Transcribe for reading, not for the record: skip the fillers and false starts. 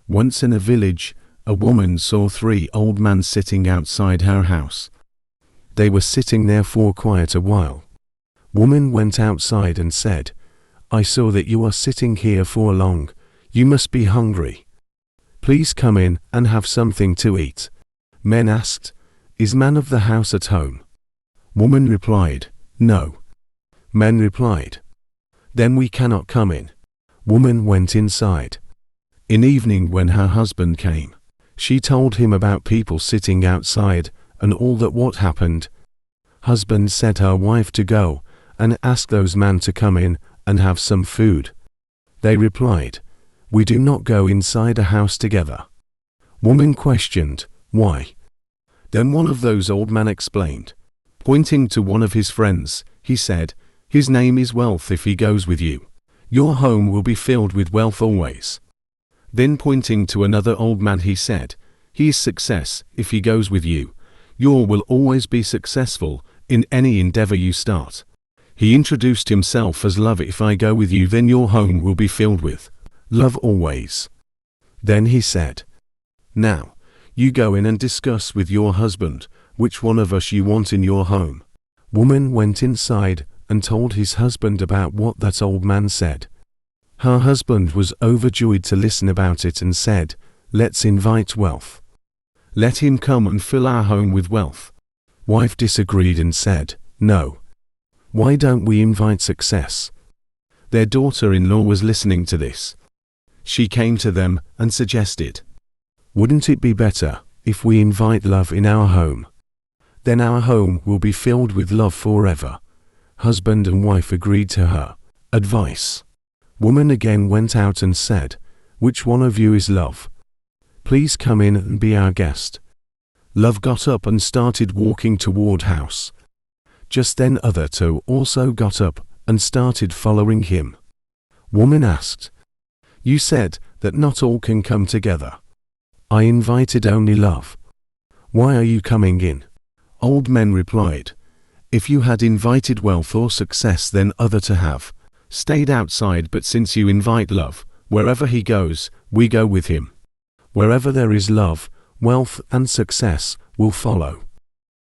Once in a village, a woman saw 3 old men sitting outside her house. They were sitting there for quite a while. Woman went outside and said, "I saw that you are sitting here for long. You must be hungry. Please come in and have something to eat." Men asked, "Is man of the house at home?" Woman replied, "No." Men replied, "Then we cannot come in." Woman went inside. In evening when her husband came, she told him about people sitting outside and all that what happened. Husband said her wife to go and ask those men to come in and have some food. They replied, "We do not go inside a house together." Woman questioned, "Why?" Then one of those old men explained. Pointing to one of his friends, he said, "His name is Wealth. If he goes with you, your home will be filled with wealth always." Then pointing to another old man he said, "He is Success. If he goes with you, you will always be successful in any endeavor you start." He introduced himself as Love. "If I go with you, then your home will be filled with love always." Then he said, "Now, you go in and discuss with your husband which one of us you want in your home." Woman went inside and told his husband about what that old man said. Her husband was overjoyed to listen about it and said, "Let's invite Wealth. Let him come and fill our home with wealth." Wife disagreed and said, "No. Why don't we invite Success?" Their daughter-in-law was listening to this. She came to them and suggested, "Wouldn't it be better if we invite Love in our home? Then our home will be filled with love forever." Husband and wife agreed to her advice. Woman again went out and said, "Which one of you is Love? Please come in and be our guest." Love got up and started walking toward house. Just then other 2 also got up and started following him. Woman asked, "You said that not all can come together. I invited only Love. Why are you coming in?" Old men replied, "If you had invited Wealth or Success, then other to have stayed outside, but since you invite Love, wherever he goes, we go with him. Wherever there is love, wealth and success will follow."